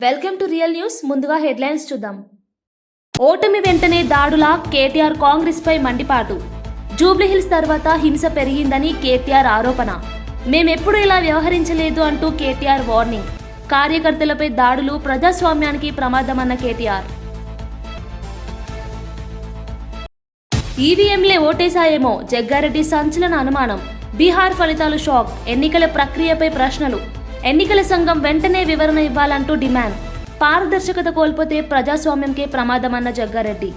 Welcome to real news. ముందుగా headlines చూద్దాం. ఓటమి వెంటనే దాడుల కేటీఆర్ కాంగ్రెస్ పై మండిపాటు. జూబ్లీహిల్స్ తర్వాత హింస పెరిగిందని కేటీఆర్ ఆరోపణ. మేమెప్పుడు ఇలా వ్యవహరించలేదు అంటూ కేటీఆర్ వార్నింగ్. కార్యకర్తలపై దాడులు ప్రజాస్వామ్యానికి ప్రమాదమన్న కేటీఆర్. ఈవీఎంలే ఓటేశాయేమో జగ్గారెడ్డి సంచలన అనుమానం. బీహార్ ఫలితాలు షాక్. ఎన్నికల ప్రక్రియపై ప్రశ్నలు. ఎన్నికల సంఘం వెంటనే వివరణ ఇవ్వాలంటూ డిమాండ్. పారదర్శకత కోల్పోతే ప్రజాస్వామ్యంకే ప్రమాదమన్న జగ్గారెడ్డి.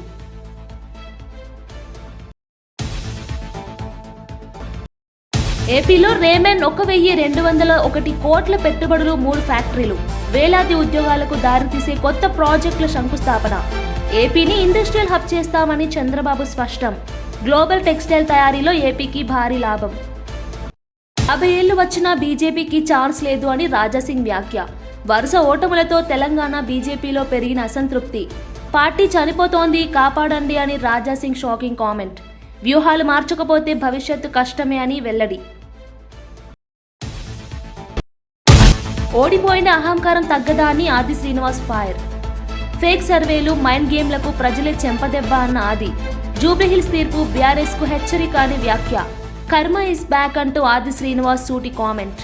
ఏపీలో రేమెన్ 1201 కోట్ల పెట్టుబడులు, 3 ఫ్యాక్టరీలు, వేలాది ఉద్యోగాలకు దారితీసే కొత్త ప్రాజెక్టుల శంకుస్థాపన. ఏపీని ఇండస్ట్రియల్ హబ్ చేస్తామని చంద్రబాబు స్పష్టం. గ్లోబల్ టెక్స్టైల్ తయారీలో ఏపీకి భారీ లాభం. 50 ఏళ్లు వచ్చినా బీజేపీకి ఛాన్స్ లేదు అని రాజాసింగ్ వ్యాఖ్య. వరుస ఓటములతో తెలంగాణ బీజేపీలో పెరిగిన అసంతృప్తి. పార్టీ చనిపోతోంది, కాపాడండి అని రాజాసింగ్ షాకింగ్ కామెంట్. వ్యూహాలు మార్చకపోతే భవిష్యత్తు కష్టమే అని వెల్లడి. ఓడిపోయిన అహంకారం తగ్గదా అని ఆది శ్రీనివాస్ ఫైర్. ఫేక్ సర్వేలు, మైండ్ గేమ్లకు ప్రజలే చెంపదెబ్బ అన్న ఆది. జూబ్లీహిల్స్ తీర్పు బీఆర్ఎస్ కు హెచ్చరిక అని వ్యాఖ్య. కర్మ ఇస్ బ్యాక్ అంటూ ఆది శ్రీనివాస్ సూటి కామెంట్.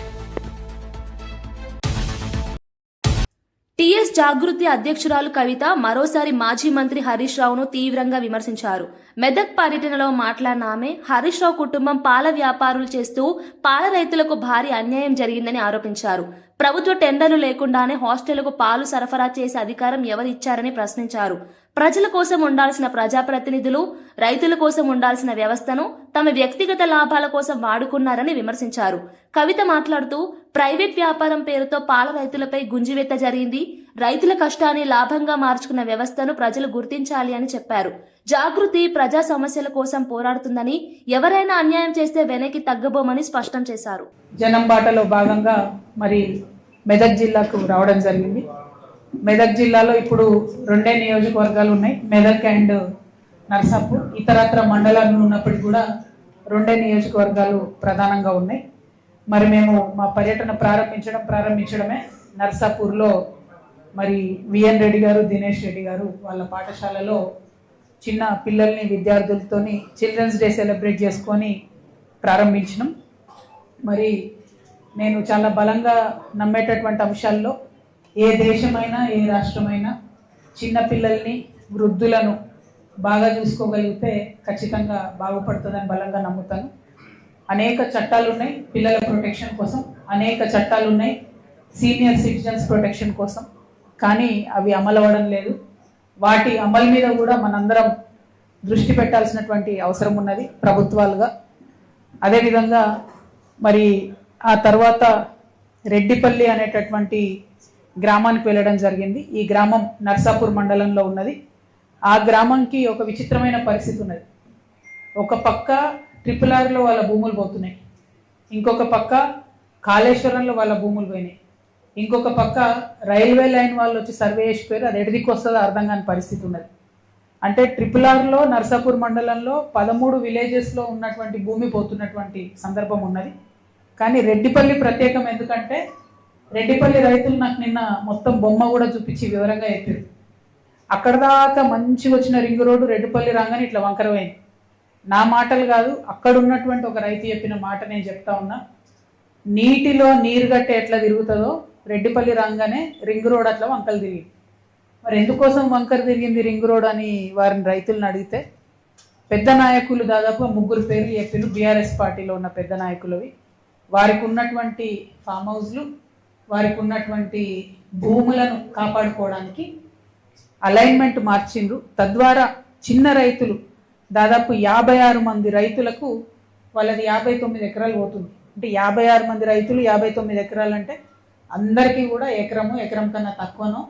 టీఎస్ జాగృతి అధ్యక్షురాలు కవిత మరోసారి మాజీ మంత్రి హరీష్ రావును తీవ్రంగా విమర్శించారు. మెదక్ పర్యటనలో మాట్లాడిన ఆమె హరీష్ రావు కుటుంబం పాల వ్యాపారులు చేస్తూ పాల రైతులకు భారీ అన్యాయం జరిగిందని ఆరోపించారు. ప్రభుత్వ టెండర్లు లేకుండానే హాస్టళ్లకు పాలు సరఫరా చేసే అధికారం ఎవరిచ్చారని ప్రశ్నించారు. ప్రజల కోసం ఉండాల్సిన ప్రజాప్రతినిధులు రైతుల కోసం ఉండాల్సిన వ్యవస్థను తమ వ్యక్తిగత లాభాల కోసం వాడుకున్నారని విమర్శించారు. కవిత మాట్లాడుతూ ప్రైవేట్ వ్యాపారం పేరుతో పాల రైతులపై గుంజివెత్త జరిగింది. రైతుల కష్టాన్ని లాభంగా మార్చుకున్న వ్యవస్థను ప్రజలు గుర్తించాలి అని చెప్పారు. జాగృతి ప్రజా సమస్యల కోసం పోరాడుతుందని, ఎవరైనా అన్యాయం చేస్తే వెనక్కి తగ్గబోమని స్పష్టం చేశారు. జనం బాటలో భాగంగా మరి మెదక్ జిల్లాకు రావడం జరిగింది. మెదక్ జిల్లాలో ఇప్పుడు 2 నియోజకవర్గాలు ఉన్నాయి, మెదక్ అండ్ నర్సాపూర్. ఇతరత్ర మండలాలు ఉన్నప్పటికీ కూడా 2 నియోజకవర్గాలు ప్రధానంగా ఉన్నాయి. మరి మేము మా పర్యటన ప్రారంభించడమే నర్సాపూర్లో మరి విఎన్ రెడ్డి గారు, దినేష్ రెడ్డి గారు వాళ్ళ పాఠశాలలో చిన్న పిల్లల్ని విద్యార్థులతోని చిల్డ్రన్స్ డే సెలబ్రేట్ చేసుకొని ప్రారంభించినాం. మరి నేను చాలా బలంగా నమ్మేటటువంటి అంశాల్లో ఏ దేశమైనా ఏ రాష్ట్రమైనా చిన్న పిల్లల్ని వృద్ధులను బాగా చూసుకోగలిగితే ఖచ్చితంగా బాగుపడుతుందని బలంగా నమ్ముతాను. అనేక చట్టాలు ఉన్నాయి పిల్లల ప్రొటెక్షన్ కోసం, అనేక చట్టాలు ఉన్నాయి సీనియర్ సిటిజన్స్ ప్రొటెక్షన్ కోసం, కానీ అవి అమలు అవ్వడం లేదు. వాటి అమలు మీద కూడా మనందరం దృష్టి పెట్టాల్సినటువంటి అవసరం ఉన్నది ప్రభుత్వాలుగా. అదేవిధంగా మరి ఆ తర్వాత రెడ్డిపల్లి అనేటటువంటి గ్రామానికి వెళ్ళడం జరిగింది. ఈ గ్రామం నర్సాపూర్ మండలంలో ఉన్నది. ఆ గ్రామంకి ఒక విచిత్రమైన పరిస్థితి ఉన్నది. ఒక పక్క RRRలో వాళ్ళ భూములు పోతున్నాయి, ఇంకొక పక్క కాళేశ్వరంలో వాళ్ళ భూములు పోయినాయి, ఇంకొక పక్క రైల్వే లైన్ వాళ్ళు వచ్చి సర్వే చేసిపోయారు. అది ఎడిదికి వస్తుందో అర్థం కాని పరిస్థితి ఉన్నది. అంటే RRRలో నర్సాపూర్ మండలంలో 13 విలేజెస్లో ఉన్నటువంటి భూమి పోతున్నటువంటి సందర్భం ఉన్నది. కానీ రెడ్డిపల్లి ప్రత్యేకం ఎందుకంటే రెడ్డిపల్లి రైతులు నాకు నిన్న మొత్తం బొమ్మ కూడా చూపించి వివరంగా చెప్పారు. అక్కడ దాకా మంచిగా వచ్చిన రింగ్ రోడ్డు రెడ్డిపల్లి రాగానే ఇట్లా వంకరమైంది. నా మాటలు కాదు, అక్కడ ఉన్నటువంటి ఒక రైతు చెప్పిన మాట నేను చెప్తా ఉన్నా. నీటిలో నీరు గట్టే ఎట్లా తిరుగుతుందో రెడ్డిపల్లి రాగానే రింగ్ రోడ్ అట్లా వంకలు తిరిగింది. మరి ఎందుకోసం వంకర తిరిగింది రింగ్ రోడ్ అని వారిని రైతులను అడిగితే పెద్ద నాయకులు దాదాపు 3 పేర్లు చెప్పిన బీఆర్ఎస్ పార్టీలో ఉన్న పెద్ద నాయకులవి. వారికి ఉన్నటువంటి ఫామ్ హౌస్లు, వారికి ఉన్నటువంటి భూములను కాపాడుకోవడానికి అలైన్మెంట్ మార్చిండ్రు. తద్వారా చిన్న రైతులు దాదాపు 56 మంది రైతులకు వాళ్ళది 59 ఎకరాలు పోతుంది. అంటే 56 మంది రైతులు 59 ఎకరాలు అంటే అందరికీ కూడా ఎకరం కన్నా తక్కువనో,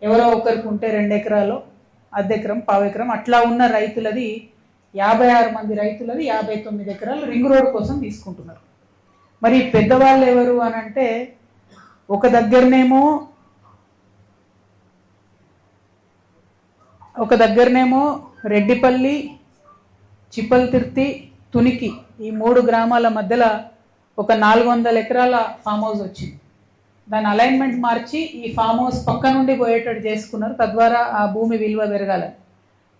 ఎవరో ఒకరికి ఉంటే 2 ఎకరాలు, అర్ధెకరం, పావెకరం అట్లా ఉన్న రైతులది 56 మంది రైతులది 59 ఎకరాలు రింగ్ రోడ్ కోసం తీసుకుంటున్నారు. మరి పెద్దవాళ్ళు ఎవరు అని అంటే ఒక దగ్గరనేమో రెడ్డిపల్లి, చిప్పల్తిర్తి, తునికి ఈ 3 గ్రామాల మధ్యలో ఒక 400 ఎకరాల ఫామ్ హౌస్ వచ్చింది. దాని అలైన్మెంట్ మార్చి ఈ ఫామ్ హౌస్ పక్క నుండి పోయేటట్టు చేసుకున్నారు. తద్వారా ఆ భూమి విలువ పెరగాలి.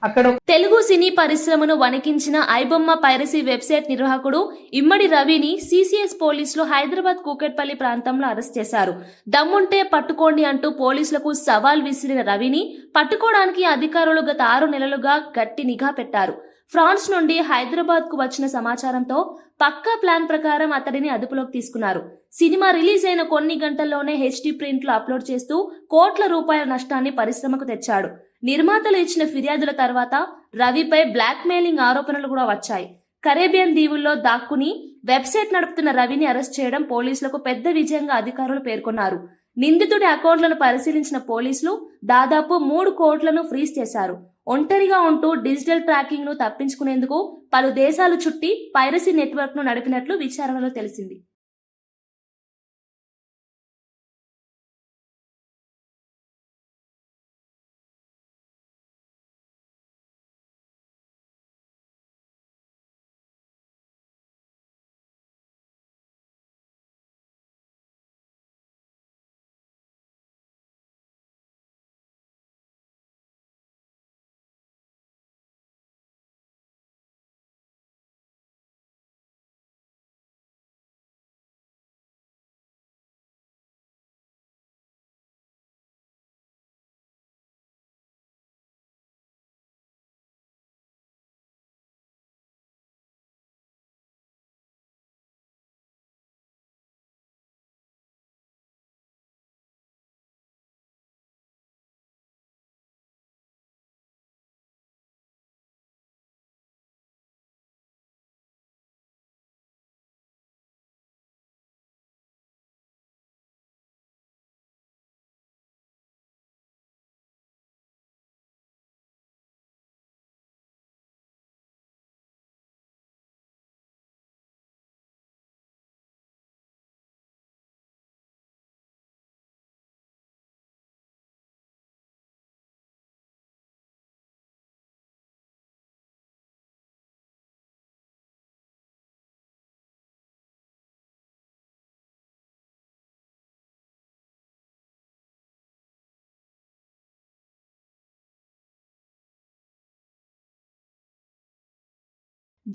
అక్కడ తెలుగు సినీ పరిశ్రమను వణికించిన ఐబొమ్మ పైరసీ వెబ్సైట్ నిర్వాహకుడు ఇమ్మడి రవిని సిసిఎస్ పోలీసులు హైదరాబాద్ కూకట్పల్లి ప్రాంతంలో అరెస్ట్ చేశారు. దమ్ముంటే పట్టుకోండి అంటూ పోలీసులకు సవాల్ విసిరిన రవిని పట్టుకోవడానికి అధికారులు గత 6 నెలలుగా గట్టి నిఘా పెట్టారు. ఫ్రాన్స్ నుండి హైదరాబాద్ కు వచ్చిన సమాచారంతో పక్కా ప్లాన్ ప్రకారం అతడిని అదుపులోకి తీసుకున్నారు. సినిమా రిలీజ్ అయిన కొన్ని గంటల్లోనే హెచ్డి ప్రింట్లు అప్లోడ్ చేస్తూ కోట్ల రూపాయల నష్టాన్ని పరిశ్రమకు తెచ్చాడు. నిర్మాతలు ఇచ్చిన ఫిర్యాదుల తర్వాత రవిపై బ్లాక్ మెయిలింగ్ ఆరోపణలు కూడా వచ్చాయి. కరేబియన్ దీవుల్లో దాక్కుని వెబ్సైట్ నడుపుతున్న రవిని అరెస్ట్ చేయడం పోలీసులకు పెద్ద విజయంగా అధికారులు పేర్కొన్నారు. నిందితుడి అకౌంట్లను పరిశీలించిన పోలీసులు దాదాపు 3 కోట్లను ఫ్రీజ్ చేశారు. ఒంటరిగా ఉంటూ డిజిటల్ ట్రాకింగ్ ను తప్పించుకునేందుకు పలు దేశాలు చుట్టి పైరసీ నెట్వర్క్ ను నడిపినట్లు విచారణలో తెలిసింది.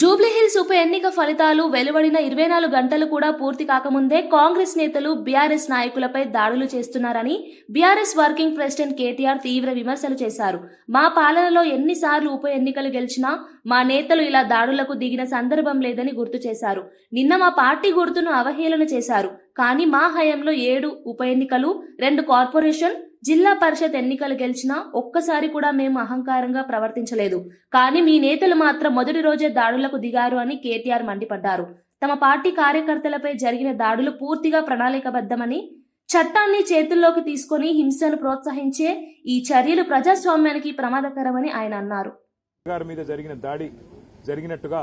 జూబ్లీహిల్స్ ఉప ఎన్నిక ఫలితాలు వెలువడిన 24 గంటలు కూడా పూర్తి కాకముందే కాంగ్రెస్ నేతలు బీఆర్ఎస్ నాయకులపై దాడులు చేస్తున్నారని బీఆర్ఎస్ వర్కింగ్ ప్రెసిడెంట్ కేటీఆర్ తీవ్ర విమర్శలు చేశారు. మా పాలనలో ఎన్నిసార్లు ఉప ఎన్నికలు గెలిచినా మా నేతలు ఇలా దాడులకు దిగిన సందర్భం లేదని గుర్తు చేశారు. నిన్న మా పార్టీ గుర్తును అవహేళన చేశారు. కానీ మా హయాంలో 7 ఉప ఎన్నికలు, 2 కార్పొరేషన్, జిల్లా పరిషత్ ఎన్నికలు గెలిచినా ఒక్కసారి కూడా మేము అహంకారంగా ప్రవర్తించలేదు. కానీ మీ నేతలు మాత్రం మొదటి రోజే దాడులకు దిగారు అని కేటీఆర్ మండిపడ్డారు. తమ పార్టీ కార్యకర్తలపై జరిగిన దాడులు పూర్తిగా ప్రణాళికబద్ధమని, చట్టాన్ని చేతుల్లోకి తీసుకొని హింసను ప్రోత్సహించే ఈ చర్యలు ప్రజాస్వామ్యానికి ప్రమాదకరమని ఆయన అన్నారు. గారి మీద జరిగిన దాడి జరిగినట్టుగా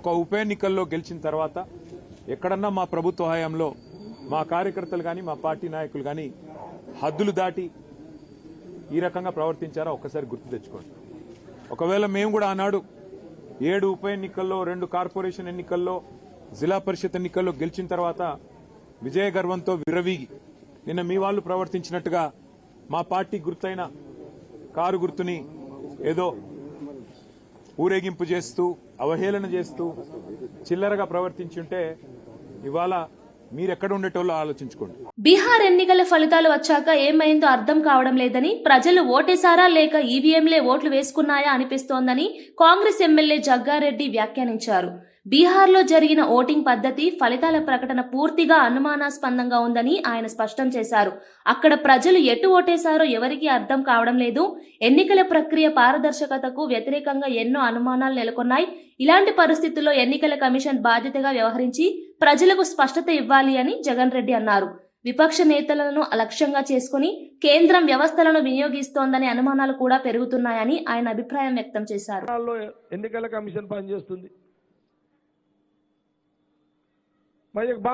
ఒక ఉప ఎన్నికల్లో గెలిచిన తర్వాత ఎక్కడన్నా మా ప్రభుత్వ హయాంలో మా కార్యకర్తలు కానీ మా పార్టీ నాయకులు కానీ హద్దులు దాటి ఈ రకంగా ప్రవర్తించారా ఒక్కసారి గుర్తు తెచ్చుకోండి. ఒకవేళ మేము కూడా ఆనాడు 7 ఉప ఎన్నికల్లో, 2 కార్పొరేషన్ ఎన్నికల్లో, జిల్లా పరిషత్ ఎన్నికల్లో గెలిచిన తర్వాత విజయ గర్వంతో విర్రవీగి నిన్న మీ వాళ్ళు ప్రవర్తించినట్టుగా మా పార్టీ గుర్తైన కారు గుర్తుని ఏదో ఊరేగింపు చేస్తూ అవహేళన చేస్తూ చిల్లరగా ప్రవర్తించి ఉంటే ఇవాళ మీరెక్కడ ఉండేటోళ్ళు ఆలోచించుకోండి. బీహార్ ఎన్నికల ఫలితాలు వచ్చాక ఏమైందో అర్థం కావడం లేదని, ప్రజలు ఓటేశారా లేక ఈవీఎంలే ఓట్లు వేసుకున్నాయా అనిపిస్తోందని కాంగ్రెస్ ఎమ్మెల్యే జగ్గారెడ్డి వ్యాఖ్యానించారు. బీహార్లో జరిగిన ఓటింగ్ పద్ధతి, ఫలితాల ప్రకటన పూర్తిగా అనుమానాస్పదంగా ఉందని ఆయన స్పష్టం చేశారు. అక్కడ ప్రజలు ఎటు ఓటేశారో ఎవరికీ అర్థం కావడం లేదు. ఎన్నికల ప్రక్రియ పారదర్శకతకు వ్యతిరేకంగా ఎన్నో అనుమానాలు నెలకొన్నాయి. ఇలాంటి పరిస్థితుల్లో ఎన్నికల కమిషన్ బాధ్యతగా వ్యవహరించి ప్రజలకు స్పష్టత ఇవ్వాలి అని జగన్ రెడ్డి అన్నారు. విపక్ష నేతలను లక్ష్యంగా చేసుకుని కేంద్రం వ్యవస్థలను వినియోగిస్తోందనే అనుమానాలు కూడా పెరుగుతున్నాయని ఆయన అభిప్రాయం వ్యక్తం చేశారు. ఎన్నికల కమిషన్ పనిచేస్తుంది.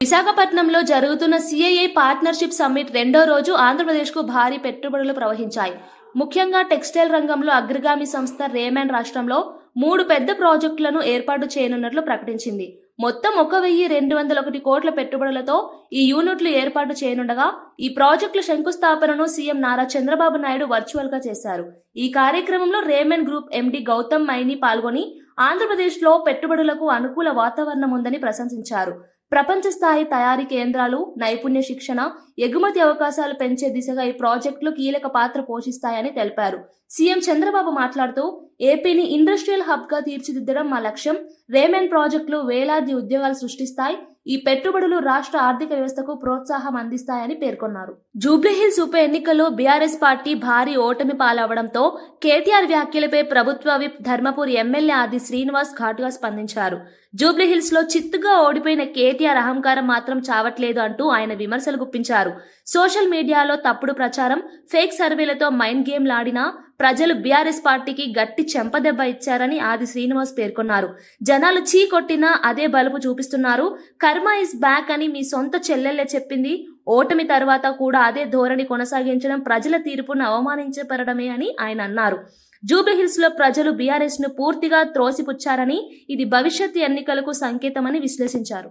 విశాఖపట్నంలో జరుగుతున్న సిఐఐ పార్ట్నర్షిప్ సమ్మిట్ 2వ రోజు ఆంధ్రప్రదేశ్కు భారీ పెట్టుబడులు ప్రవహించాయి. ముఖ్యంగా టెక్స్టైల్ రంగంలో అగ్రగామి సంస్థ రేమండ్ రాష్ట్రంలో 3 పెద్ద ప్రాజెక్టులను ఏర్పాటు చేయనున్నట్లు ప్రకటించింది. మొత్తం 1,201 కోట్ల పెట్టుబడులతో ఈ యూనిట్లు ఏర్పాటు చేయనుండగా ఈ ప్రాజెక్టుల శంకుస్థాపనను సీఎం నారా చంద్రబాబు నాయుడు వర్చువల్ గా చేశారు. ఈ కార్యక్రమంలో రేమన్ గ్రూప్ ఎండీ గౌతమ్ మైని పాల్గొని ఆంధ్రప్రదేశ్లో పెట్టుబడులకు అనుకూల వాతావరణం ఉందని ప్రశంసించారు. ప్రపంచ స్థాయి తయారీ కేంద్రాలు, నైపుణ్య శిక్షణ, ఎగుమతి అవకాశాలు పెంచే దిశగా ఈ ప్రాజెక్టులు కీలక పాత్ర పోషిస్తాయని తెలిపారు. సీఎం చంద్రబాబు మాట్లాడుతూ ఏపీని ఇండస్ట్రియల్ హబ్ గా తీర్చిదిద్దడం మా లక్ష్యం. రేమన్ ప్రాజెక్టులు వేలాది ఉద్యోగాలు సృష్టిస్తాయి. ఈ పెట్టుబడులు రాష్ట్ర ఆర్థిక వ్యవస్థకు ప్రోత్సాహం అందిస్తాయని పేర్కొన్నారు. జూబ్లీహిల్స్ ఉప ఎన్నికల్లో బీఆర్ఎస్ పార్టీ భారీ ఓటమి పాలవడంతో కేటీఆర్ వ్యాఖ్యలపై ప్రభుత్వ విప్ ధర్మపురి ఎమ్మెల్యే ఆది శ్రీనివాస్ ఘాటుగా స్పందించారు. జూబ్లీహిల్స్ లో చిత్తుగా ఓడిపోయిన కేటీఆర్ అహంకారం మాత్రం చావట్లేదు అంటూ ఆయన విమర్శలు గుప్పించారు. సోషల్ మీడియాలో తప్పుడు ప్రచారం, ఫేక్ సర్వేలతో మైండ్ గేమ్ లాడినా ప్రజలు బీఆర్ఎస్ పార్టీకి గట్టి చెంపదెబ్బ ఇచ్చారని ఆది శ్రీనివాస్ పేర్కొన్నారు. జనాలు చీ కొట్టినా అదే బలుపు చూపిస్తున్నారు. కర్మ ఇస్ బ్యాక్ అని మీ సొంత చెల్లెల్లే చెప్పింది. ఓటమి తర్వాత కూడా అదే ధోరణి కొనసాగించడం ప్రజల తీర్పును అవమానించబడమే అని ఆయన అన్నారు. జూబ్లీహిల్స్ లో ప్రజలు బీఆర్ఎస్ ను పూర్తిగా త్రోసిపుచ్చారని, ఇది భవిష్యత్ ఎన్నికలకు సంకేతమని విశ్లేషించారు.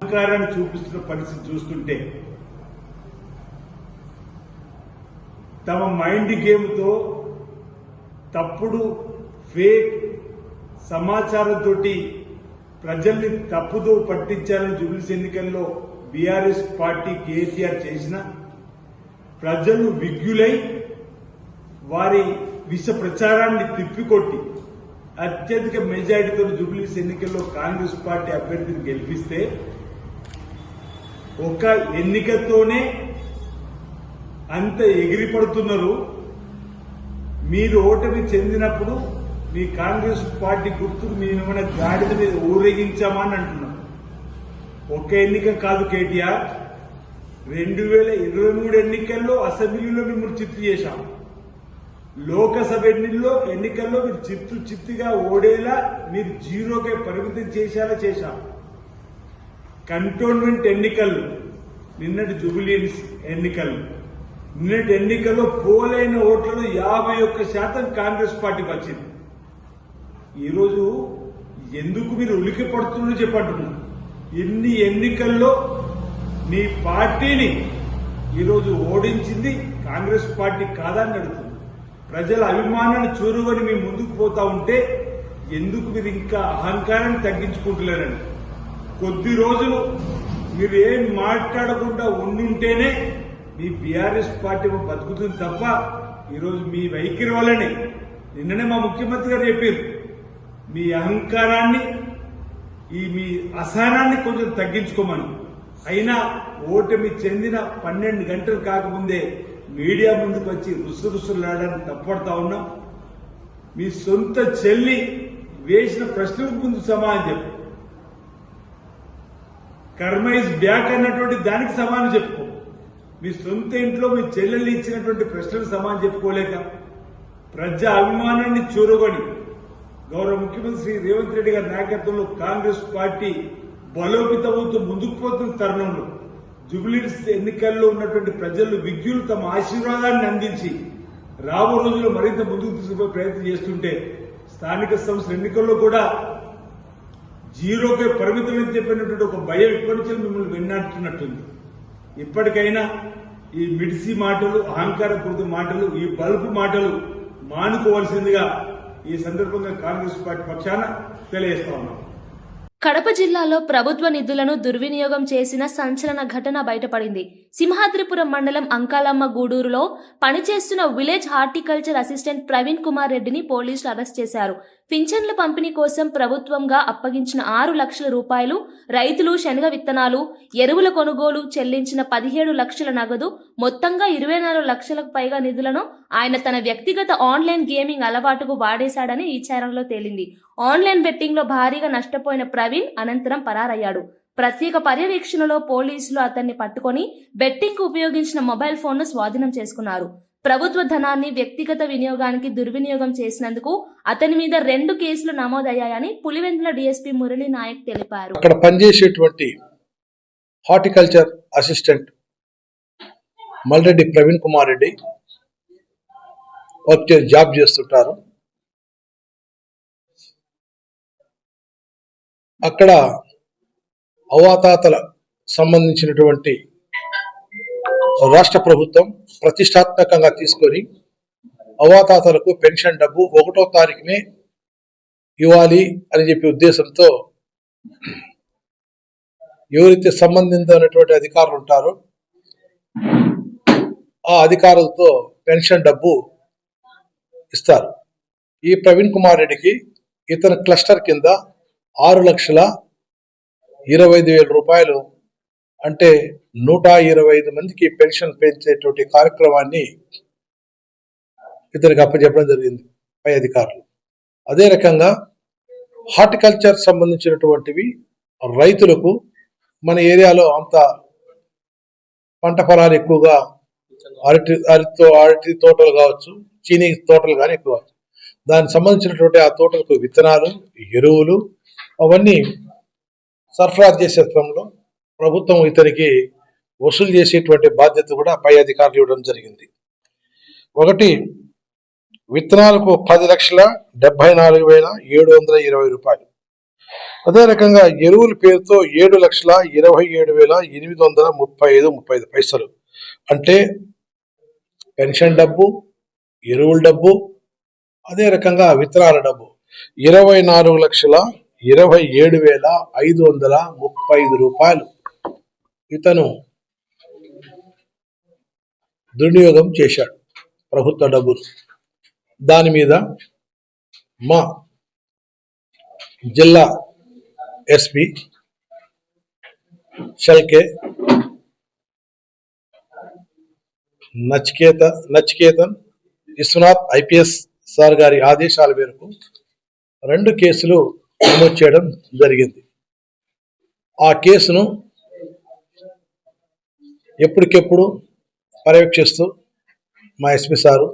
చూపిస్తున్న పరిస్థితి చూస్తుంటే తమ మైండ్ గేమ్ తో తప్పుడు ఫేక్ సమాచారంతో ప్రజల్ని తప్పుదో పట్టించాలని జూబ్లీహిల్స్ ఎన్నికల్లో బీఆర్ఎస్ పార్టీ కేసీఆర్ చేసిన ప్రజలు విజ్ఞులై వారి విష ప్రచారాన్ని తిప్పికొట్టి అత్యధిక మెజారిటీతో జూబ్లీహిల్స్ ఎన్నికల్లో కాంగ్రెస్ పార్టీ అభ్యర్థిని గెలిపిస్తే ఒక ఎన్నికతోనే అంత ఎగిరిపడుతున్నారు. మీరు ఓటమి చెందినప్పుడు మీ కాంగ్రెస్ పార్టీ గుర్తుకు మేమేమైనా గాడిద మీద ఊరేగించామని అంటున్నాం. ఒక్క ఎన్నిక కాదు కేటీఆర్, 2023 ఎన్నికల్లో అసెంబ్లీలో మిమ్మల్ని చిత్తు చేశాం. లోకసభ ఎన్నికల్లో మీరు చిత్తుగా ఓడేలా మీరు జీరోకే పరిమితం చేసేలా చేశాం. కంటోన్మెంట్ ఎన్నికలు, నిన్నటి జూబ్లీహిల్స్ ఎన్నికలు, నిన్నటి ఎన్నికల్లో పోలైన ఓట్లలో 51% కాంగ్రెస్ పార్టీకి వచ్చింది. ఈరోజు ఎందుకు మీరు ఉలికి పడుతుందో చెప్పంటున్నారు. ఇన్ని ఎన్నికల్లో మీ పార్టీని ఈరోజు ఓడించింది కాంగ్రెస్ పార్టీ కాదని అడుగుతుంది. ప్రజల అభిమానాన్ని చూరుకొని మీ ముందుకు పోతా ఉంటే ఎందుకు మీరు ఇంకా అహంకారాన్ని తగ్గించుకుంటలేరండి. కొద్ది రోజులు మీరు ఏం మాట్లాడకుండా ఉండుంటేనే మీ బీఆర్ఎస్ పార్టీ బతుకుతుంది తప్ప ఈరోజు మీ వైఖరి వల్లనే. నిన్ననే మా ముఖ్యమంత్రి గారు చెప్పారు, మీ అహంకారాన్ని మీ అసహనాన్ని కొంచెం తగ్గించుకోమని. అయినా ఓటమి చెందిన 12 గంటలు కాకముందే మీడియా ముందుకు వచ్చి రుసరుసలాడడానికి తప్పడతా ఉన్నాం. మీ సొంత చెల్లి వేసిన ప్రశ్నలకు ముందు సమాధానం చెప్పు. కర్మ ఇస్ బ్యాక్ అన్నటువంటి దానికి సమాధానం చెప్పుకో. మీ సొంత ఇంట్లో మీ చెల్లెళ్ళు ఇచ్చినటువంటి ప్రశ్నలకు సమాధానం చెప్పుకోలేక ప్రజా అభిమానాన్ని చూరగొని గౌరవ ముఖ్యమంత్రి శ్రీ రేవంత్ రెడ్డి గారి నాయకత్వంలో కాంగ్రెస్ పార్టీ బలోపేతమవుతూ ముందుకు పోతున్న తరుణంలో జూబ్లీహిల్స్ ఎన్నికల్లో ఉన్నటువంటి ప్రజలు విజ్ఞులు తమ ఆశీర్వాదాన్ని అందించి రాబో రోజుల్లో మరింత ముందుకు తీసుకుపోయే ప్రయత్నం చేస్తుంటే స్థానిక సంస్థల ఎన్నికల్లో కూడా జీరోకే పరిమితమని చెప్పినటువంటి ఒక భయం ఇప్పటి నుంచి మిమ్మల్ని వెన్నాడుతున్నట్టుంది. ఇప్పటికైనా ఈ మిడిసి మాటలు, అహంకారపూరిత మాటలు, ఈ బల్బు మాటలు మానుకోవాల్సిందిగా ఈ సందర్భంగా కాంగ్రెస్ పార్టీ పక్షాన తెలియజేస్తా ఉన్నాం. కడప జిల్లాలో ప్రభుత్వ నిధులను దుర్వినియోగం చేసిన సంచలన ఘటన బయటపడింది. సింహాద్రిపురం మండలం అంకాలమ్మ గూడూరులో పనిచేస్తున్న village horticulture assistant Praveen Kumar రెడ్డిని పోలీసులు అరెస్ట్ చేశారు. పింఛన్ల పంపిణీ కోసం ప్రభుత్వంగా అప్పగించిన 6 లక్షల రూపాయలు, రైతులు శనగ విత్తనాలు, ఎరువుల కొనుగోలు చెల్లించిన 17 లక్షల నగదు, మొత్తంగా 24 లక్షలకు పైగా నిధులను ఆయన తన వ్యక్తిగత ఆన్లైన్ గేమింగ్ అలవాటుకు వాడేశాడని ఈ విచారణలో తేలింది. ఆన్లైన్ బెట్టింగ్ లో భారీగా నష్టపోయిన ప్రవీణ్ అనంతరం పరారయ్యాడు. ప్రత్యేక పర్యవేక్షణలో పోలీసులు అతన్ని పట్టుకొని బెట్టింగ్ కు ఉపయోగించిన మొబైల్ ఫోన్ ను స్వాధీనం చేసుకున్నారు. ప్రభుత్వ ధనాన్ని వ్యక్తిగత వినియోగానికి దుర్వినియోగం చేసినందుకు అతని మీద 2 కేసులు నమోదయ్యాయని పులివెందుల డీఎస్పీ మురళీ నాయక్ తెలిపారు. అక్కడ పనిచేసేటువంటి horticulture assistant Malreddy Praveen Kumar Reddy job చేస్తుంటారు. అక్కడ అవాతాతల సంబంధించినటువంటి రాష్ట్ర ప్రభుత్వం ప్రతిష్టాత్మకంగా తీసుకొని అవాతాతలకు పెన్షన్ డబ్బు 1వ తారీఖునే ఇవ్వాలి అని చెప్పి ఉద్దేశంతో ఎవరైతే సంబంధించినటువంటి అధికారులు ఉంటారో ఆ అధికారులతో పెన్షన్ డబ్బు ఇస్తారు. ఈ ప్రవీణ్ కుమార్ రెడ్డికి ఇతని క్లస్టర్ కింద 6,25,000 రూపాయలు అంటే 125 మందికి పెన్షన్ పెంచేటువంటి కార్యక్రమాన్ని ఇతనికి అప్పచెప్పడం జరిగింది పై అధికారులు. అదే రకంగా హార్టికల్చర్ సంబంధించినటువంటివి రైతులకు మన ఏరియాలో అంత పంట పొలాలు ఎక్కువగా అరటి తోటలు కావచ్చు, చీనీ తోటలు కానీ ఎక్కువ, దానికి సంబంధించినటువంటి ఆ తోటలకు విత్తనాలు, ఎరువులు అవన్నీ సరఫరా చేసే క్రమంలో ప్రభుత్వం ఇతనికి వసూలు చేసేటువంటి బాధ్యత కూడా పై అధికారులు ఇవ్వడం జరిగింది. ఒకటి విత్తనాలకు 10,74,720 రూపాయలు. అదే రకంగా ఎరువుల పేరుతో 7,27,835 పైసలు. అంటే పెన్షన్ డబ్బు, ఎరువుల డబ్బు, అదే రకంగా విత్తనాల డబ్బు 24,27,535 రూపాయలు ఇతను దుర్వినియోగం చేశాడు ప్రభుత్వ డబ్బులు. దాని మీద మా జిల్లా ఎస్పీ షల్కే నచికేతన్ విశ్వనాథ్ ఐపీఎస్ సార్ గారి ఆదేశాల మేరకు 2 కేసులు నమోదు చేయడం జరిగింది. ఆ కేసును ఎప్పటికెప్పుడు పర్యవేక్షిస్తూ మా ఎస్పీ సారు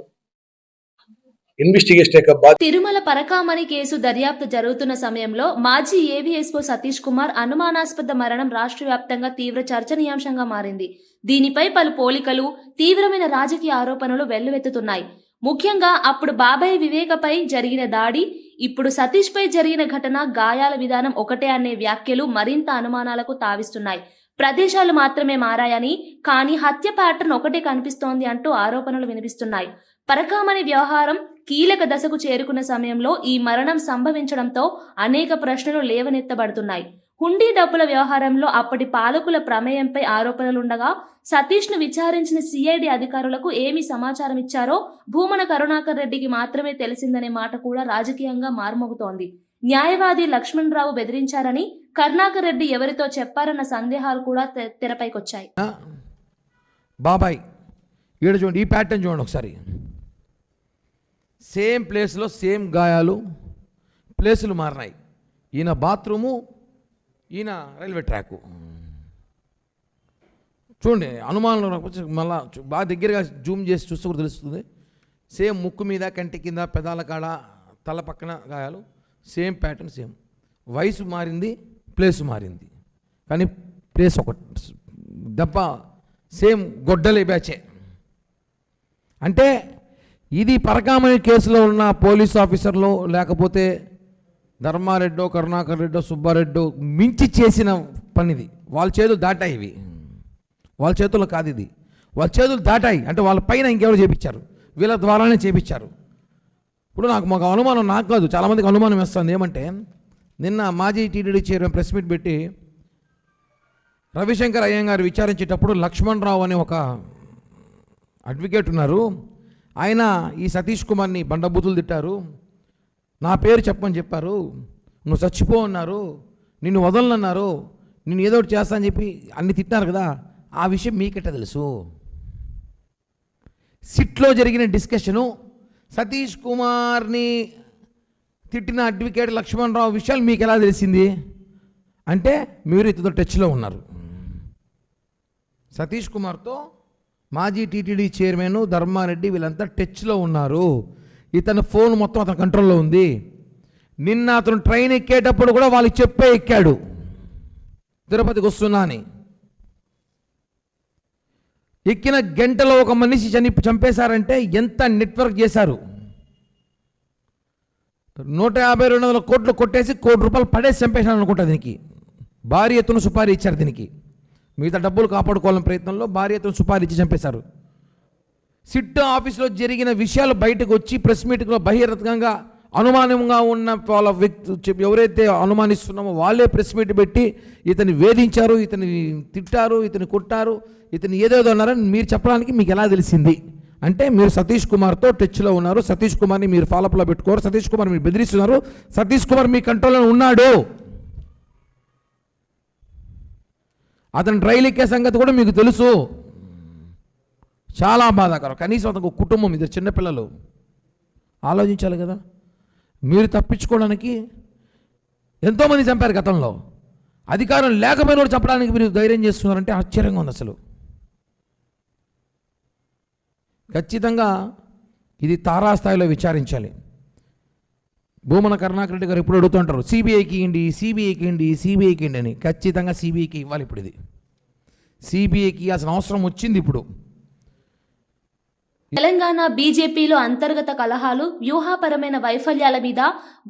ఇన్వెస్టిగేషన్ యొక్క బాధ్యత. తిరుమల పరకామణి కేసు దర్యాప్తు జరుగుతున్న సమయంలో మాజీ ఏవీఎస్ఓ సతీష్ కుమార్ అనుమానాస్పద మరణం రాష్ట్ర వ్యాప్తంగా తీవ్ర చర్చనీయాంశంగా మారింది. దీనిపై పలు పోలికలు, తీవ్రమైన రాజకీయ ఆరోపణలు వెల్లువెత్తుతున్నాయి. ముఖ్యంగా అప్పుడు బాబాయ్ వివేకపై జరిగిన దాడి, ఇప్పుడు సతీష్ పై జరిగిన ఘటన, గాయాల విధానం ఒకటే అనే వ్యాఖ్యలు మరింత అనుమానాలకు తావిస్తున్నాయి. ప్రదేశాలు మాత్రమే మారాయని, కానీ హత్య ప్యాటర్న్ ఒకటే కనిపిస్తోంది అంటూ ఆరోపణలు వినిపిస్తున్నాయి. పరకామణి వ్యవహారం కీలక దశకు చేరుకున్న సమయంలో ఈ మరణం సంభవించడంతో అనేక ప్రశ్నలు లేవనెత్తబడుతున్నాయి. హుండీ డబ్బుల వ్యవహారంలో అప్పటి పాలకుల ప్రమేయంపై ఆరోపణలుండగా సతీష్ ను విచారించిన సిఐడి అధికారులకు ఏమి సమాచారం ఇచ్చారో భూమన కరుణాకర్ రెడ్డికి మాత్రమే తెలిసిందనే మాట కూడా రాజకీయంగా మారుమోగుతోంది. న్యాయవాది లక్ష్మణ్ రావు బెదిరించారని, కరుణాకర్ రెడ్డి ఎవరితో చెప్పారన్న సందేహాలు కూడా తెరపైకొచ్చాయి. బాబాయ్ ఈడ చూడండి, ఈ ప్యాటర్న్ చూడండి ఒకసారి. సేమ్ ప్లేస్లో సేమ్ గాయాలు, ప్లేసులు మారినాయి. ఈయన బాత్రూము, ఈయన రైల్వే ట్రాకు. చూడండి, అనుమానంలో మళ్ళా బాగా దగ్గరగా జూమ్ చేసి చూస్తే కూడా తెలుస్తుంది. సేమ్ ముక్కు మీద, కంటి కింద, పెదాల కాడ, తల పక్కన గాయాలు, సేమ్ ప్యాటర్న్ సేమ్. వయసు మారింది, ప్లేసు మారింది, కానీ ప్లేస్ ఒకటి దెబ్బ సేమ్ గొడ్డలి బ్యాచే. అంటే ఇది పరకామణి కేసులో ఉన్న పోలీస్ ఆఫీసర్లు, లేకపోతే ధర్మారెడ్డో, కరుణాకర్ రెడ్డో, సుబ్బారెడ్డో మించి చేసిన పనిది. వాళ్ళ చేతులు దాటాయి, ఇవి వాళ్ళ చేతుల్లో కాదు, ఇది వాళ్ళ చేతులు దాటాయి. అంటే వాళ్ళ పైన ఇంకెవరు చేపించారు, వీళ్ళ ద్వారానే చేపించారు. ఇప్పుడు మాకు అనుమానం, నాకు కాదు చాలామందికి అనుమానం వేస్తుంది. ఏమంటే నిన్న మాజీ టీటీడీ చైర్మన్ ప్రెస్ మీట్ పెట్టి రవిశంకర్ అయ్యంగారు విచారించేటప్పుడు లక్ష్మణ్ రావు అనే ఒక అడ్వకేట్ ఉన్నారు, ఆయన ఈ సతీష్ కుమార్ని బండబూతులు తిట్టారు, నా పేరు చెప్పని చెప్పారు, నువ్వు చచ్చిపో అన్నారు, నిన్ను వదలనన్నారు, నిన్ను ఏదో ఒకటి చేస్తా అని చెప్పి అన్ని తిట్టారు కదా. ఆ విషయం మీకెట్ట తెలుసు? సిట్లో జరిగిన డిస్కషను, సతీష్ కుమార్ని తిట్టిన అడ్వకేట్ లక్ష్మణ్ రావు విషయాలు మీకు ఎలా తెలిసింది అంటే మీరు ఇతతో టచ్లో ఉన్నారు. సతీష్ కుమార్తో మాజీ టీటీడీ చైర్మన్ ధర్మారెడ్డి వీళ్ళంతా టచ్లో ఉన్నారు. ఇతని ఫోన్ మొత్తం అతని కంట్రోల్లో ఉంది. నిన్న అతను ట్రైన్ ఎక్కేటప్పుడు కూడా వాళ్ళకి చెప్పే ఎక్కాడు తిరుపతికి వస్తున్నా అని. ఎక్కిన గంటలో ఒక మనిషి చంపేశారంటే ఎంత నెట్వర్క్ చేశారు. 150-200 కోట్లు కొట్టేసి ₹1 పడేసి చంపేశాను అనుకుంటా దీనికి. భారీ ఎత్తున సుపారీ ఇచ్చారు దీనికి. మిగతా డబ్బులు కాపాడుకోవాలని ప్రయత్నంలో భారీ ఎత్తున సుపారీ ఇచ్చి చంపేశారు. సిట్ ఆఫీసులో జరిగిన విషయాలు బయటకు వచ్చి ప్రెస్ మీటింగ్లో బహిరంగంగా అనుమానంగా ఉన్న వాళ్ళ వ్యక్తి ఎవరైతే అనుమానిస్తున్నామో వాళ్ళే ప్రెస్ మీట్ పెట్టి ఇతన్ని వేధించారు, ఇతన్ని తిట్టారు, ఇతన్ని కొట్టారు, ఇతన్ని ఏదేదో అన్నారని మీరు చెప్పడానికి మీకు ఎలా తెలిసింది అంటే మీరు సతీష్ కుమార్తో టచ్లో ఉన్నారు, సతీష్ కుమార్ని మీరు ఫాలోఅప్లో పెట్టుకోరు, సతీష్ కుమార్ మీరు బెదిరిస్తున్నారు, సతీష్ కుమార్ మీ కంట్రోల్లో ఉన్నాడు, అతను ట్రైల్ ఎక్కే సంగతి కూడా మీకు తెలుసు. చాలా బాధాకరం. కనీసం అతనికి ఒక కుటుంబం, ఇద్దరు చిన్నపిల్లలు, ఆలోచించాలి కదా. మీరు తప్పించుకోవడానికి ఎంతోమంది చంపారు గతంలో, అధికారం లేకపోయిన వాడు చంపడానికి మీరు ధైర్యం చేస్తున్నారంటే ఆశ్చర్యంగా ఉంది అసలు. ఖచ్చితంగా ఇది తారాస్థాయిలో విచారించాలి. భూమన కరుణాకర్ రెడ్డి గారు ఎప్పుడు అడుగుతుంటారు సిబిఐకి ఇండి అని. ఖచ్చితంగా సిబిఐకి ఇవ్వాలి. ఇప్పుడు ఇది సిబిఐకి అసలు అవసరం వచ్చింది. ఇప్పుడు తెలంగాణ బీజేపీలో అంతర్గత కలహాలు, వ్యూహపరమైన వైఫల్యాల మీద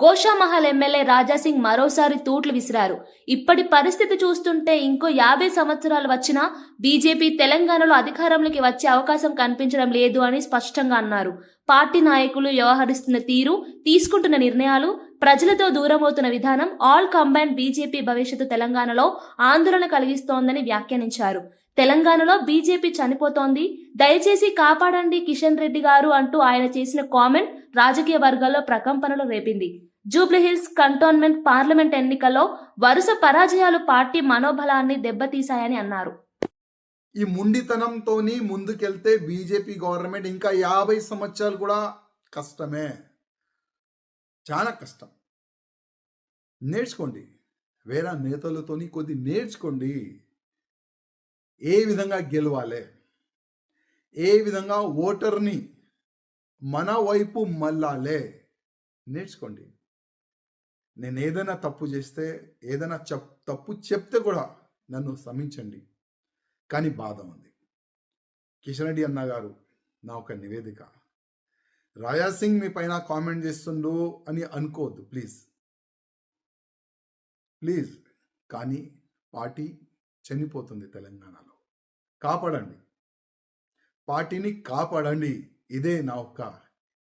గోషామహల్ ఎమ్మెల్యే రాజాసింగ్ మరోసారి తూట్లు విసిరారు. ఇప్పటి పరిస్థితి చూస్తుంటే ఇంకో 50 సంవత్సరాలు వచ్చినా బీజేపీ తెలంగాణలో అధికారంలోకి వచ్చే అవకాశం కనిపించడం లేదు అని స్పష్టంగా అన్నారు. పార్టీ నాయకులు వ్యవహరిస్తున్న తీరు, తీసుకుంటున్న నిర్ణయాలు, ప్రజలతో దూరమవుతున్న విధానం ఆల్ కంబైన్డ్ బీజేపీ భవిష్యత్తు తెలంగాణలో ఆందోళన కలిగిస్తోందని వ్యాఖ్యానించారు. తెలంగాణలో బీజేపీ చనిపోతోంది, దయచేసి కాపాడండి కిషన్ రెడ్డి గారు అంటూ ఆయన చేసిన కామెంట్ రాజకీయ వర్గాల్లో ప్రకంపనలు రేపింది. జూబ్లీహిల్స్ కంటోన్మెంట్ పార్లమెంట్ ఎన్నికల్లో వరుస పరాజయాలు పార్టీ మనోబలాన్ని దెబ్బతీశాయని అన్నారు. ఈ ముండితనంతోని ముందుకెళ్తే బీజేపీ గవర్నమెంట్ ఇంకా 50 సంవత్సరాలు కూడా కష్టమే, చాలా కష్టం. నేర్చుకోండి, వేరే నేతలతోని కొద్ది నేర్చుకోండి. ఏ విధంగా గెలవాలి, ఏ విధంగా ఓటర్ని మన వైపు మళ్ళాలే నేర్చుకోండి. నేను ఏదైనా తప్పు చేస్తే, ఏదైనా తప్పు చెప్తే కూడా నన్ను క్షమించండి. కానీ బాధ ఉంది. కిషన్ రెడ్డి అన్న గారు, నా ఒక నివేదిక, రాజాసింగ్ మీ పైన కామెంట్ చేస్తుండు అని అనుకోవద్దు ప్లీజ్. కానీ పార్టీ చనిపోతుంది తెలంగాణలో. కాపాడండి, పార్టీని కాపాడండి. ఇదే నా ఒక్క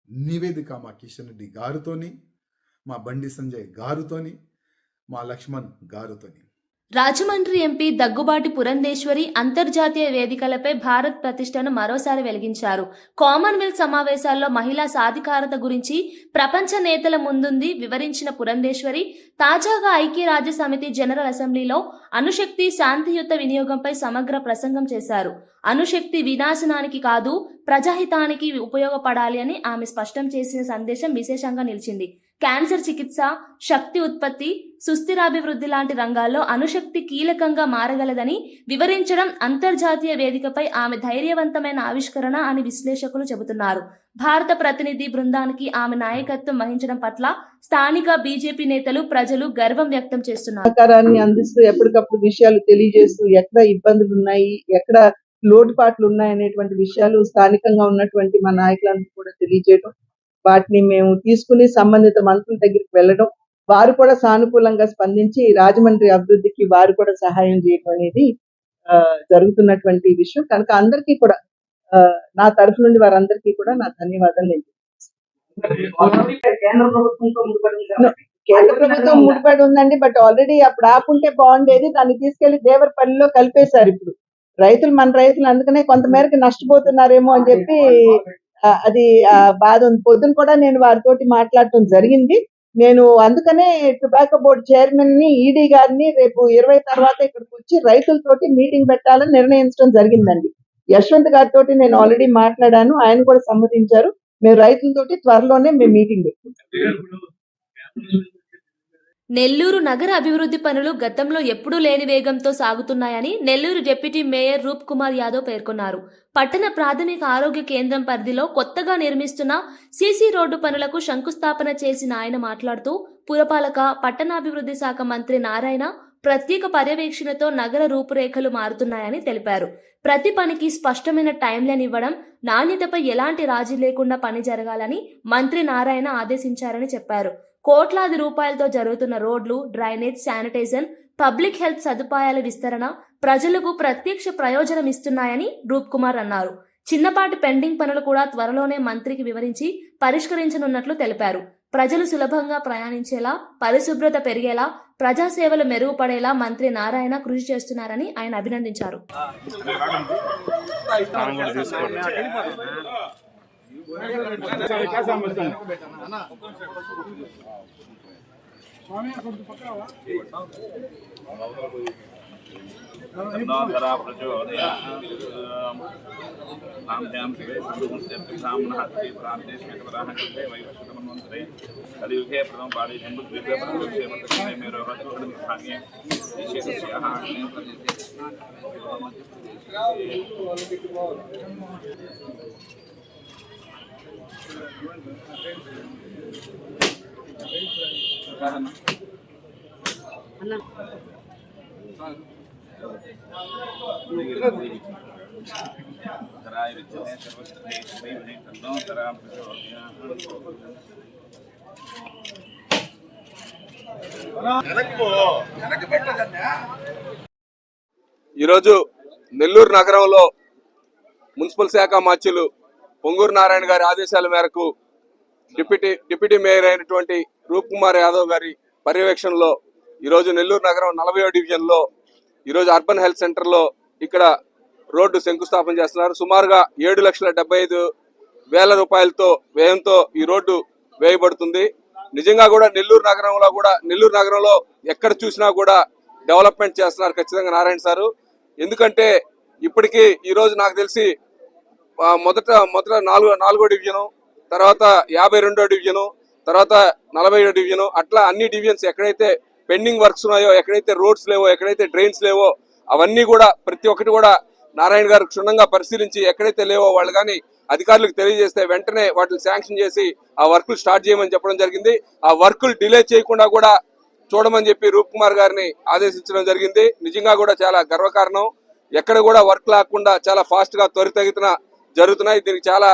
నివేదిక మా కిషన్ రెడ్డి గారితోని, మా బండి సంజయ్ గారితోని, మా లక్ష్మణ్ గారితోని. రాజమండ్రి ఎంపీ దగ్గుబాటి పురంధేశ్వరి అంతర్జాతీయ వేదికలపై భారత్ ప్రతిష్టను మరోసారి వెలిగించారు. కామన్వెల్త్ సమావేశాల్లో మహిళా సాధికారత గురించి ప్రపంచ నేతల ముందుంది వివరించిన పురంధేశ్వరి తాజాగా ఐక్యరాజ్య సమితి జనరల్ అసెంబ్లీలో అణుశక్తి శాంతియుత వినియోగంపై సమగ్ర ప్రసంగం చేశారు. అణుశక్తి వినాశనానికి కాదు, ప్రజాహితానికి ఉపయోగపడాలి అని ఆమె స్పష్టం చేసిన సందేశం విశేషంగా నిలిచింది. క్యాన్సర్ చికిత్స, శక్తి ఉత్పత్తి, సుస్థిరాభివృద్ధి లాంటి రంగాల్లో అణుశక్తి కీలకంగా మారగలదని వివరించడం అంతర్జాతీయ వేదికపై ఆమె ధైర్యవంతమైన ఆవిష్కరణ అని విశ్లేషకులు చెబుతున్నారు. భారత ప్రతినిధి బృందానికి ఆమె నాయకత్వం వహించడం పట్ల స్థానిక బీజేపీ నేతలు, ప్రజలు గర్వం వ్యక్తం చేస్తున్నారు. సహకారాన్ని అందిస్తూ ఎప్పటికప్పుడు విషయాలు తెలియజేస్తూ ఎక్కడ ఇబ్బందులు ఉన్నాయి, ఎక్కడ లోటుపాట్లు ఉన్నాయి అనేటువంటి విషయాలు స్థానికంగా ఉన్నటువంటి మా నాయకులందరూ కూడా తెలియజేయడం, వాటిని మేము తీసుకుని సంబంధిత మంత్రుల దగ్గరికి వెళ్ళడం, వారు కూడా సానుకూలంగా స్పందించి రాజమండ్రి అభివృద్ధికి వారు కూడా సహాయం చేయడం అనేది జరుగుతున్నటువంటి విషయం. కనుక అందరికీ కూడా నా తరఫు నుండి వారందరికీ కూడా నా ధన్యవాదాలు. కేంద్ర ప్రభుత్వం ముడిపడి ఉందండి, బట్ ఆల్రెడీ అప్పుడు ఆపుంటే బాగుండేది. దాన్ని తీసుకెళ్లి దేవరపల్లిలో కలిపేశారు. ఇప్పుడు మన రైతులు అందుకనే కొంతమేరకు నష్టపోతున్నారేమో అని చెప్పి అది బాధ ఉంది. పొద్దున కూడా నేను వారితోటి మాట్లాడటం జరిగింది. నేను అందుకనే టొబాకో బోర్డు చైర్మన్ ని, ఈడీ గారిని రేపు 20 తర్వాత ఇక్కడికి వచ్చి రైతులతోటి మీటింగ్ పెట్టాలని నిర్ణయించడం జరిగిందండి. యశ్వంత్ గారితో నేను ఆల్రెడీ మాట్లాడాను, ఆయన కూడా సమ్మతించారు. మేము రైతులతోటి త్వరలోనే మేము మీటింగ్ పెట్టుకుంటాం. నెల్లూరు నగర అభివృద్ధి పనులు గతంలో ఎప్పుడూ లేని వేగంతో సాగుతున్నాయని నెల్లూరు డిప్యూటీ మేయర్ రూప్ కుమార్ యాదవ్ పేర్కొన్నారు. పట్టణ ప్రాథమిక ఆరోగ్య కేంద్రం పరిధిలో కొత్తగా నిర్మిస్తున్న సీసీ రోడ్డు పనులకు శంకుస్థాపన చేసిన ఆయన మాట్లాడుతూ పురపాలక, పట్టణాభివృద్ధి శాఖ మంత్రి నారాయణ ప్రత్యేక పర్యవేక్షణతో నగర రూపురేఖలు మారుతున్నాయని తెలిపారు. ప్రతి పనికి స్పష్టమైన టైంలైన్ ఇవ్వడం, నాణ్యతపై ఎలాంటి రాజీ లేకుండా పని జరగాలని మంత్రి నారాయణ ఆదేశించారని చెప్పారు. కోట్లాది రూపాయలతో జరుగుతున్న రోడ్లు, డ్రైనేజ్, శానిటైజేషన్, పబ్లిక్ హెల్త్ సదుపాయాల విస్తరణ ప్రజలకు ప్రత్యక్ష ప్రయోజనం ఇస్తున్నాయని రూప్ కుమార్ అన్నారు. చిన్నపాటి పెండింగ్ పనులు కూడా త్వరలోనే మంత్రికి వివరించి పరిష్కరించనున్నట్లు తెలిపారు. ప్రజలు సులభంగా ప్రయాణించేలా, పరిశుభ్రత పెరిగేలా, ప్రజాసేవలు మెరుగుపడేలా మంత్రి నారాయణ కృషి చేస్తున్నారని ఆయన అభినందించారు. ఈరోజు నెల్లూరు నగరంలో మున్సిపల్ శాఖ మంత్రులు పొంగూరు నారాయణ గారి ఆదేశాల మేరకు డిప్యూటీ మేయర్ అయినటువంటి రూప్ కుమార్ యాదవ్ గారి పర్యవేక్షణలో ఈరోజు నెల్లూరు నగరం 40వ డివిజన్లో ఈరోజు అర్బన్ హెల్త్ సెంటర్లో ఇక్కడ రోడ్డు శంకుస్థాపన చేస్తున్నారు. సుమారుగా 7,75,000 రూపాయలతో వ్యయంతో ఈ రోడ్డు వేయబడుతుంది. నిజంగా కూడా నెల్లూరు నగరంలో ఎక్కడ చూసినా కూడా డెవలప్మెంట్ చేస్తున్నారు ఖచ్చితంగా నారాయణ సారు. ఎందుకంటే ఇప్పటికీ ఈరోజు నాకు తెలిసి మొదట 4వ డివిజను, తర్వాత 52వ డివిజను, తర్వాత 40వ డివిజను, అట్లా అన్ని డివిజన్స్ ఎక్కడైతే పెండింగ్ వర్క్స్ ఉన్నాయో, ఎక్కడైతే రోడ్స్ లేవో, ఎక్కడైతే డ్రైన్స్ లేవో అవన్నీ కూడా ప్రతి ఒక్కటి కూడా నారాయణ గారు క్షుణ్ణంగా పరిశీలించి ఎక్కడైతే లేవో వాళ్ళు కానీ అధికారులకు తెలియజేస్తే వెంటనే వాటిని శాంక్షన్ చేసి ఆ వర్కులు స్టార్ట్ చేయమని చెప్పడం జరిగింది. ఆ వర్కులు డిలే చేయకుండా కూడా చూడమని చెప్పి రూప్ కుమార్ గారిని ఆదేశించడం జరిగింది. నిజంగా కూడా చాలా గర్వకారణం. ఎక్కడ కూడా వర్క్ లేకుండా చాలా ఫాస్ట్ గా త్వరితగతిన జరుగుతున్నాయి. దీనికి చాలా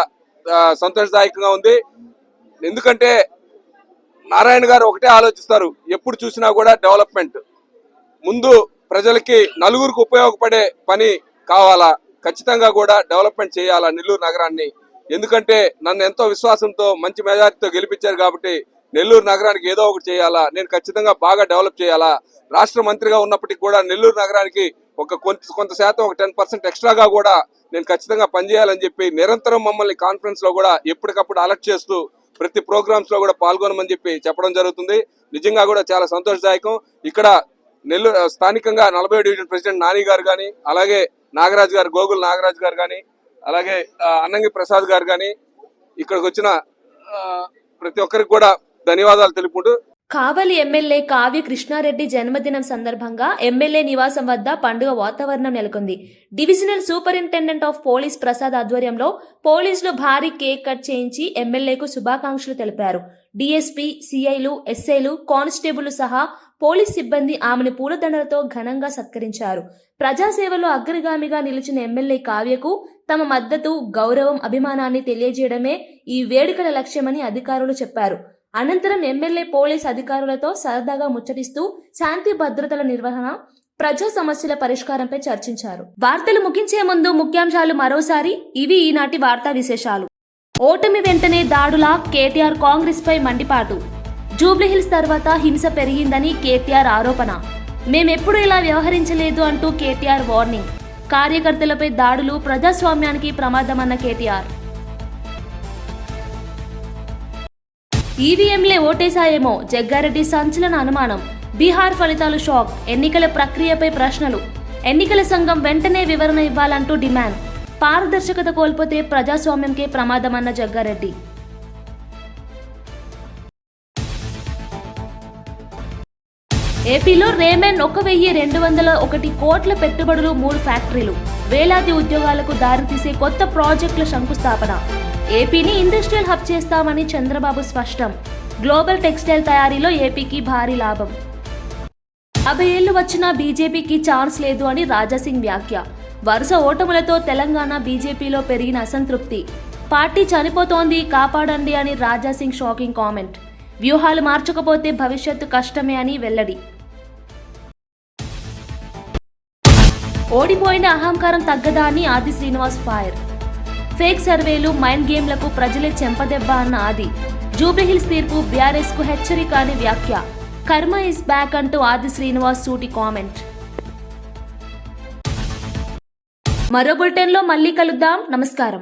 సంతోషదాయకంగా ఉంది. ఎందుకంటే నారాయణ గారు ఒకటే ఆలోచిస్తారు, ఎప్పుడు చూసినా కూడా డెవలప్మెంట్. ముందు ప్రజలకి నలుగురికి ఉపయోగపడే పని కావాలా, ఖచ్చితంగా కూడా డెవలప్మెంట్ చేయాలా నెల్లూరు నగరాన్ని. ఎందుకంటే నన్ను ఎంతో విశ్వాసంతో మంచి మెజారిటీతో గెలిపించారు కాబట్టి నెల్లూరు నగరానికి ఏదో ఒకటి చేయాలా, నేను ఖచ్చితంగా బాగా డెవలప్ చేయాలా. రాష్ట్ర మంత్రిగా ఉన్నప్పటికీ కూడా నెల్లూరు నగరానికి కొంత శాతం 10% ఎక్స్ట్రాగా కూడా నేను ఖచ్చితంగా పనిచేయాలని చెప్పి నిరంతరం మమ్మల్ని కాన్ఫరెన్స్ లో కూడా ఎప్పటికప్పుడు అలర్ట్ చేస్తూ ప్రతి ప్రోగ్రామ్స్ లో కూడా పాల్గొనమని చెప్పి చెప్పడం జరుగుతుంది. నిజంగా కూడా చాలా సంతోషదాయకం. ఇక్కడ నెల్లూరు స్థానికంగా 40వ డివిజన్ ప్రెసిడెంట్ నాని గారు కానీ, అలాగే నాగరాజు గారు, గోగుల్ నాగరాజు గారు కానీ, అలాగే అన్నంగి ప్రసాద్ గారు కానీ ఇక్కడికి వచ్చిన ప్రతి ఒక్కరికి కూడా ధన్యవాదాలు తెలుపుకుంటూ కావలి ఎమ్మెల్యే కావ్య కృష్ణారెడ్డి జన్మదినం సందర్భంగా ఎమ్మెల్యే నివాసం వద్ద పండుగ వాతావరణం నెలకొంది. Divisional superintendent of police Prasad ఆధ్వర్యంలో పోలీసులు భారీ కేక్ కట్ చేయించి ఎమ్మెల్యేకు శుభాకాంక్షలు తెలిపారు. డీఎస్పీ, సిఐలు, ఎస్ఐలు, కానిస్టేబుల్ సహా పోలీస్ సిబ్బంది ఆమెను పూలదండలతో ఘనంగా సత్కరించారు. ప్రజాసేవలో అగ్రగామిగా నిలిచిన ఎమ్మెల్యే కావ్యకు తమ మద్దతు, గౌరవం, అభిమానాన్ని తెలియజేయడమే ఈ వేడుకల లక్ష్యమని అధికారులు చెప్పారు. అనంతరం ఎమ్మెల్యే పోలీస్ అధికారులతో సరదాగా ముచ్చటిస్తూ శాంతి భద్రతల నిర్వహణ, ప్రజా సమస్యల పరిష్కారంపై చర్చించారు. వార్తలు ముగించే ముందు ముఖ్యాంశాలు మరోసారి. ఇవి ఈనాటి వార్తా విశేషాలు. ఓటమి వెంటనే దాడుల కేటీఆర్ కాంగ్రెస్ పై మండిపాటు. జూబ్లీహిల్స్ తర్వాత హింస పెరిగిందని కేటీఆర్ ఆరోపణ. మేమెప్పుడు ఇలా వ్యవహరించలేదు అంటూ కేటీఆర్ వార్నింగ్. కార్యకర్తలపై దాడులు ప్రజాస్వామ్యానికి ప్రమాదమన్న కేటీఆర్. ఈవీఎంలే ఓటేశాయేమో జగ్గారెడ్డి సంచలన అనుమానం. బీహార్ ఫలితాలు షాక్. ఎన్నికల ప్రక్రియపై ప్రశ్నలు. ఎన్నికల సంఘం వెంటనే వివరణ ఇవ్వాలంటూ డిమాండ్. పారదర్శకత కోల్పోతే ప్రజాస్వామ్యంకే ప్రమాదమన్న జగ్గారెడ్డి. ఏపీలో రేమెన్ 1,201 కోట్ల పెట్టుబడులు, 3 ఫ్యాక్టరీలు, వేలాది ఉద్యోగాలకు దారితీసే కొత్త ప్రాజెక్టుల శంకుస్థాపన. ఏపీని ఇండస్ట్రియల్ హబ్ చేస్తామని చంద్రబాబు స్పష్టం. గ్లోబల్ టెక్స్టైల్ తయారీలో ఏపీకి భారీ లాభం. 50 ఏళ్లు వచ్చినా బీజేపీకి ఛాన్స్ లేదు అని రాజాసింగ్ వ్యాఖ్య. వరుస ఓటములతో తెలంగాణ బీజేపీలో పెరిగిన అసంతృప్తి. పార్టీ చనిపోతోంది, కాపాడండి అని రాజాసింగ్ షాకింగ్ కామెంట్. వ్యూహాలు మార్చకపోతే భవిష్యత్తు కష్టమే అని వెల్లడి. ఓడిపోయిన అహంకారం తగ్గదా అని ఆది శ్రీనివాస్ ఫైర్. ఫేక్ సర్వేలు, మైండ్ గేమ్లకు ప్రజలే చెంపదెబ్బ అన్న ఆది. జూబ్లీహిల్స్ తీర్పు బీఆర్ఎస్ కు హెచ్చరిక అని వ్యాఖ్య. కర్మ ఇస్ బ్యాక్ అంటూ ఆది శ్రీనివాస్ సూటి కామెంట్. మరో బులెటిన్లో మళ్ళీ కలుద్దాం. నమస్కారం.